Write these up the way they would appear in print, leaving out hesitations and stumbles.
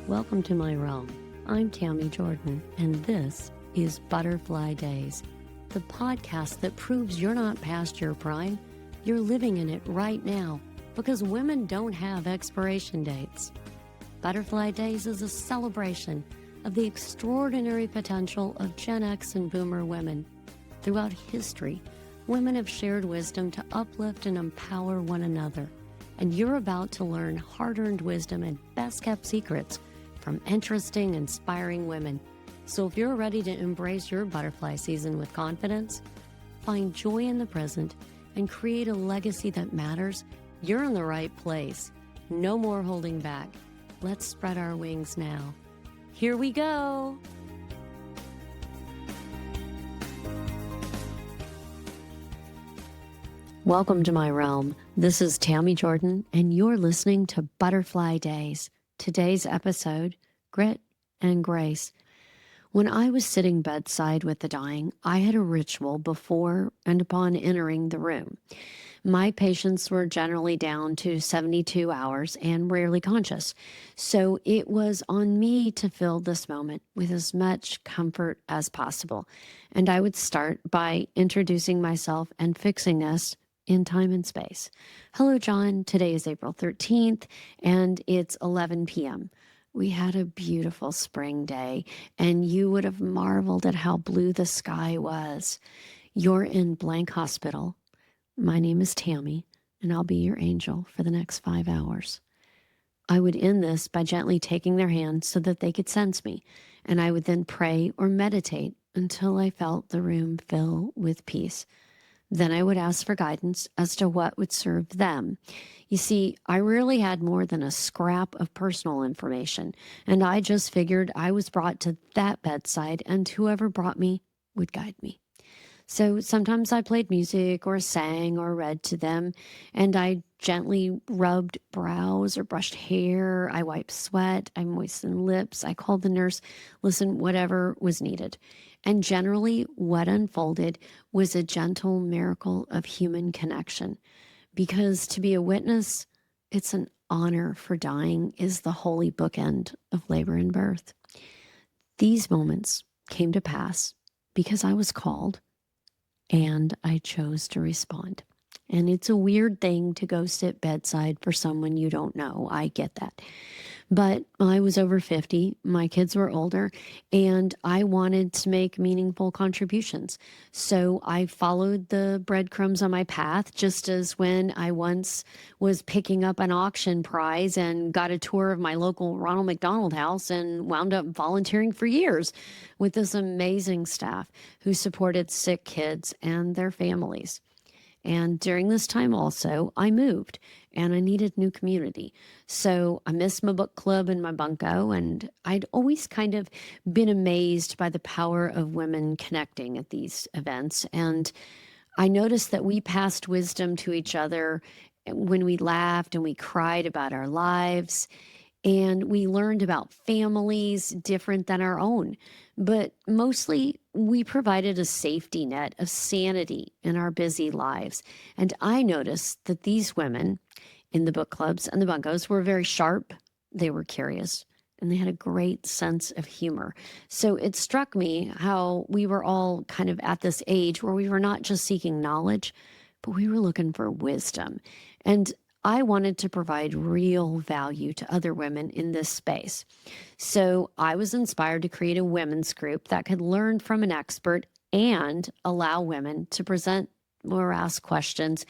Welcome to my realm. I'm Tami Jorden, and this is Butterfly Days, the podcast that proves you're not past your prime, you're living in it right now, because women don't have expiration dates. Butterfly Days is a celebration of the extraordinary potential of Gen X and Boomer women. Throughout history, women have shared wisdom to uplift and empower one another, and you're about to learn hard-earned wisdom and best-kept secrets from interesting, inspiring women. So if you're ready to embrace your butterfly season with confidence, find joy in the present, and create a legacy that matters, you're in the right place. No more holding back. Let's spread our wings now. Here we go. Welcome to my realm. This is Tami Jorden, and you're listening to Butterfly Days. Today's episode, Grit and Grace. When I was sitting bedside with the dying, I had a ritual before and upon entering the room. My patients were generally down to 72 hours and rarely conscious, so it was on me to fill this moment with as much comfort as possible. And I would start by introducing myself and fixing us in time and space. Hello, John. Today is April 13th, and it's 11 p.m. We had a beautiful spring day, and you would have marveled at how blue the sky was. You're in blank hospital. My name is Tami, and I'll be your angel for the next 5 hours. I would end this by gently taking their hand so that they could sense me, and I would then pray or meditate until I felt the room fill with peace. Then I would ask for guidance as to what would serve them. You see, I rarely had more than a scrap of personal information, and I just figured I was brought to that bedside, and whoever brought me would guide me. So sometimes I played music or sang or read to them, and I gently rubbed brows or brushed hair. I wiped sweat. I moistened lips. I called the nurse, listen, whatever was needed. And generally what unfolded was a gentle miracle of human connection. Because to be a witness, it's an honor, for dying is the holy bookend of labor and birth. These moments came to pass because I was called, and I chose to respond. And it's a weird thing to go sit bedside for someone you don't know. I get that. But I was over 50, my kids were older, and I wanted to make meaningful contributions. So I followed the breadcrumbs on my path, just as when I once was picking up an auction prize and got a tour of my local Ronald McDonald House and wound up volunteering for years with this amazing staff who supported sick kids and their families. And during this time also, I moved and I needed new community. So I missed my book club and my bunko, and I'd always kind of been amazed by the power of women connecting at these events. And I noticed that we passed wisdom to each other when we laughed and we cried about our lives. And we learned about families different than our own. But mostly, we provided a safety net of sanity in our busy lives. And I noticed that these women in the book clubs and the bunkos were very sharp, they were curious, and they had a great sense of humor. So it struck me how we were all kind of at this age where we were not just seeking knowledge, but we were looking for wisdom. And I wanted to provide real value to other women in this space. So I was inspired to create a women's group that could learn from an expert and allow women to present or ask questions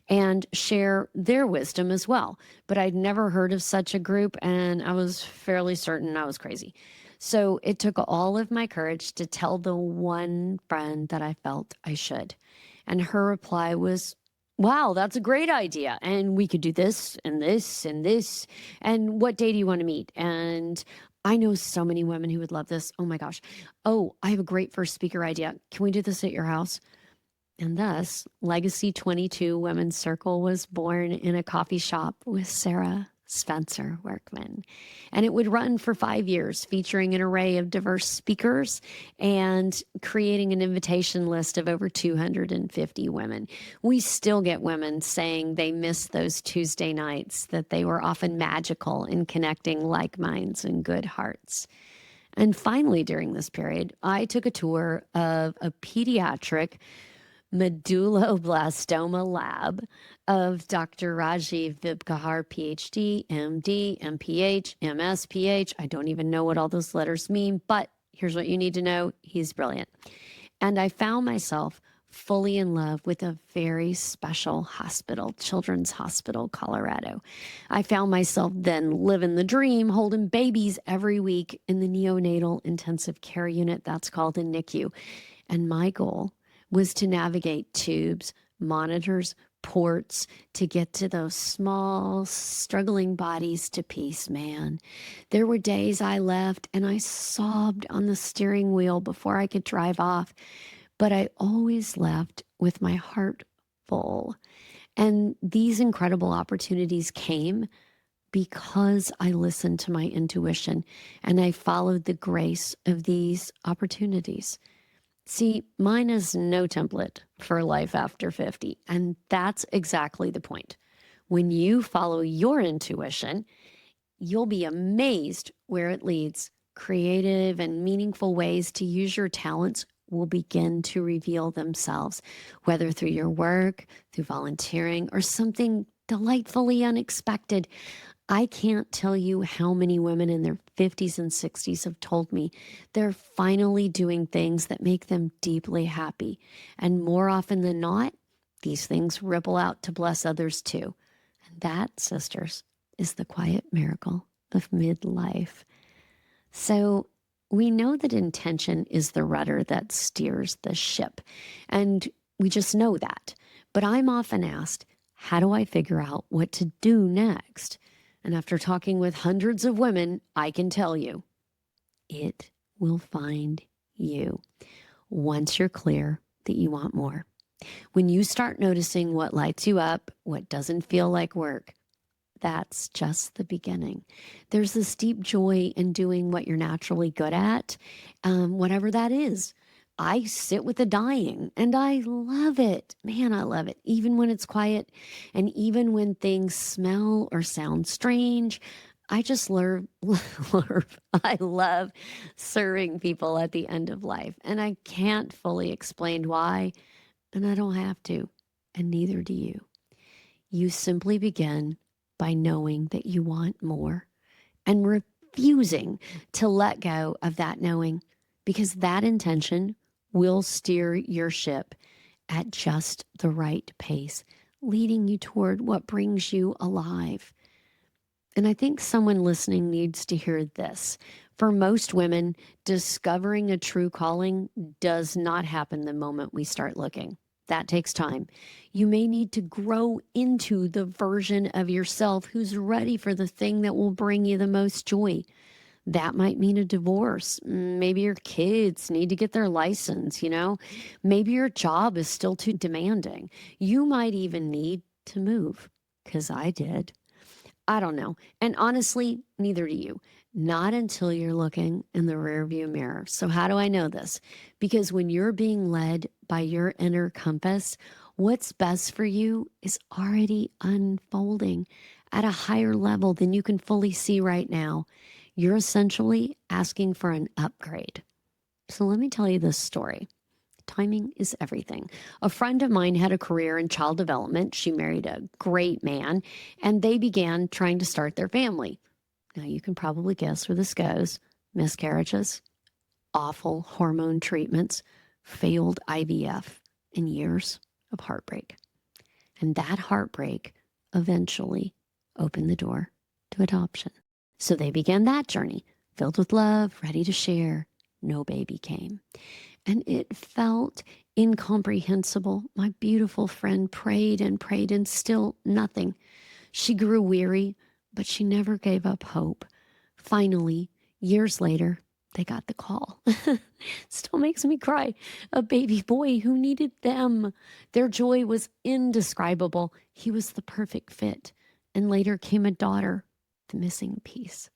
and share their wisdom as well. But I'd never heard of such a group, and I was fairly certain I was crazy. So it took all of my courage to tell the one friend that I felt I should. And her reply was, wow, that's a great idea. And we could do this and this and this. And what day do you want to meet? And I know so many women who would love this. Oh my gosh. Oh, I have a great first speaker idea. Can we do this at your house? And thus, Legacy 22 Women's Circle was born in a coffee shop with Sarah, Spencer Workman. And it would run for 5 years, featuring an array of diverse speakers and creating an invitation list of over 250 women. We still get women saying they miss those Tuesday nights, that they were often magical in connecting like minds and good hearts. And finally, during this period, I took a tour of a pediatric medulloblastoma lab of Dr. Rajiv Vibgahar, PhD, MD, MPH, MSPH. I don't even know what all those letters mean, but here's what you need to know. He's brilliant. And I found myself fully in love with a very special hospital, Children's Hospital, Colorado. I found myself then living the dream, holding babies every week in the neonatal intensive care unit. That's called a NICU. And my goal was to navigate tubes, monitors, ports to get to those small, struggling bodies to peace, man. There were days I left and I sobbed on the steering wheel before I could drive off, but I always left with my heart full. And these incredible opportunities came because I listened to my intuition and I followed the grace of these opportunities. See, mine is no template for life after 50, and that's exactly the point. When you follow your intuition, you'll be amazed where it leads. Creative and meaningful ways to use your talents will begin to reveal themselves, whether through your work, through volunteering, or something delightfully unexpected. I can't tell you how many women in their 50s and 60s have told me they're finally doing things that make them deeply happy. And more often than not, these things ripple out to bless others too. And that, sisters, is the quiet miracle of midlife. So we know that intention is the rudder that steers the ship. And we just know that. But I'm often asked, how do I figure out what to do next? And after talking with hundreds of women, I can tell you, it will find you once you're clear that you want more. When you start noticing what lights you up, what doesn't feel like work, that's just the beginning. There's this deep joy in doing what you're naturally good at, whatever that is. I sit with the dying and I love it. Man, I love it. Even when it's quiet and even when things smell or sound strange, I just I love serving people at the end of life. And I can't fully explain why, and I don't have to, and neither do you. You simply begin by knowing that you want more and refusing to let go of that knowing, because that intention will steer your ship at just the right pace, leading you toward what brings you alive. And I think someone listening needs to hear this. For most women, discovering a true calling does not happen the moment we start looking. That takes time. You may need to grow into the version of yourself who's ready for the thing that will bring you the most joy. That might mean a divorce. Maybe your kids need to get their license, Maybe your job is still too demanding. You might even need to move, because I did. I don't know. And honestly, neither do you. Not until you're looking in the rearview mirror. So how do I know this? Because when you're being led by your inner compass, what's best for you is already unfolding at a higher level than you can fully see right now. You're essentially asking for an upgrade. So let me tell you this story. Timing is everything. A friend of mine had a career in child development. She married a great man, and they began trying to start their family. Now, you can probably guess where this goes. Miscarriages, awful hormone treatments, failed IVF, and years of heartbreak. And that heartbreak eventually opened the door to adoption. So they began that journey, filled with love, ready to share. No baby came. And it felt incomprehensible. My beautiful friend prayed and still nothing. She grew weary, but she never gave up hope. Finally, years later, they got the call. Still makes me cry. A baby boy who needed them. Their joy was indescribable. He was the perfect fit. And later came a daughter, the missing piece.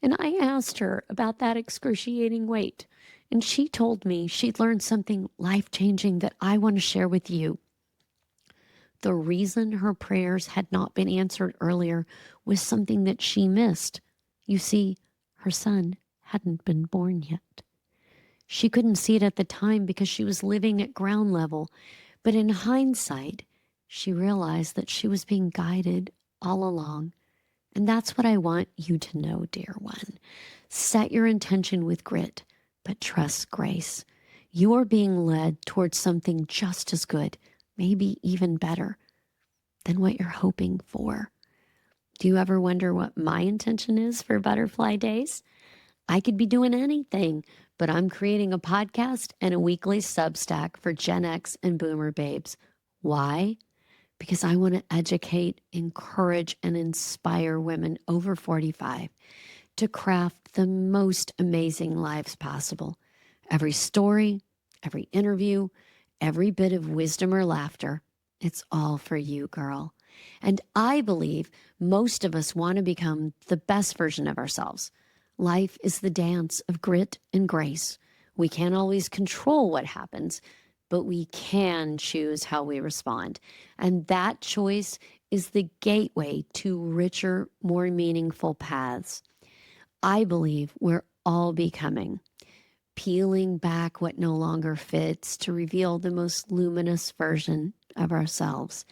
And I asked her about that excruciating weight, and she told me she'd learned something life-changing that I want to share with you. The reason her prayers had not been answered earlier was something that she missed. You see, her son hadn't been born yet. She couldn't see it at the time because she was living at ground level, but in hindsight, she realized that she was being guided all along. And that's what I want you to know, dear one. Set your intention with grit, but trust grace. You're being led towards something just as good, maybe even better than what you're hoping for. Do you ever wonder what my intention is for Butterfly Days? I could be doing anything, but I'm creating a podcast and a weekly Substack for Gen X and Boomer babes. Why? Because I want to educate, encourage, and inspire women over 45 to craft the most amazing lives possible. Every story, every interview, every bit of wisdom or laughter, it's all for you, girl. And I believe most of us want to become the best version of ourselves. Life is the dance of grit and grace. We can't always control what happens, but we can choose how we respond. And that choice is the gateway to richer, more meaningful paths. I believe we're all becoming, peeling back what no longer fits to reveal the most luminous version of ourselves.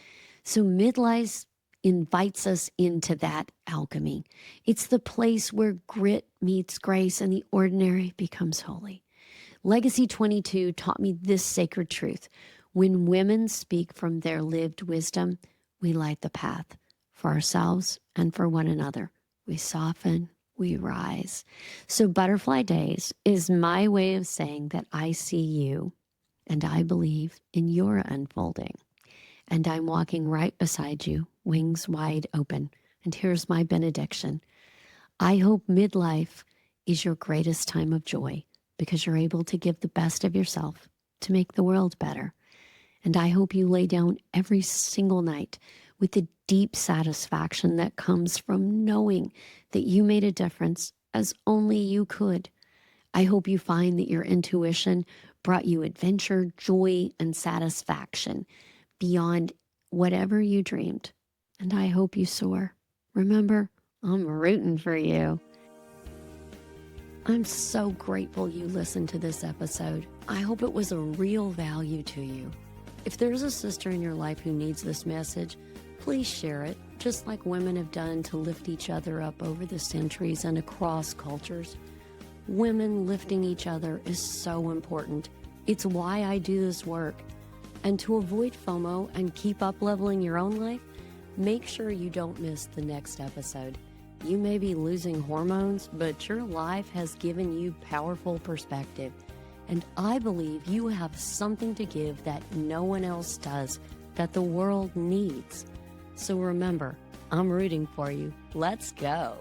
So midlife invites us into that alchemy. It's the place where grit meets grace and the ordinary becomes holy. Legacy 22 taught me this sacred truth. When women speak from their lived wisdom, we light the path for ourselves and for one another. We soften, we rise. So Butterfly Days is my way of saying that I see you and I believe in your unfolding. And I'm walking right beside you, wings wide open. And here's my benediction. I hope midlife is your greatest time of joy because you're able to give the best of yourself to make the world better. And I hope you lay down every single night with the deep satisfaction that comes from knowing that you made a difference as only you could. I hope you find that your intuition brought you adventure, joy, and satisfaction beyond whatever you dreamed. And I hope you soar. Remember, I'm rooting for you. I'm so grateful you listened to this episode. I hope it was a real value to you. If there's a sister in your life who needs this message, please share it, just like women have done to lift each other up over the centuries and across cultures. Women lifting each other is so important. It's why I do this work. And to avoid FOMO and keep up leveling your own life, make sure you don't miss the next episode. You may be losing hormones, but your life has given you powerful perspective. And I believe you have something to give that no one else does, that the world needs. So remember, I'm rooting for you. Let's go.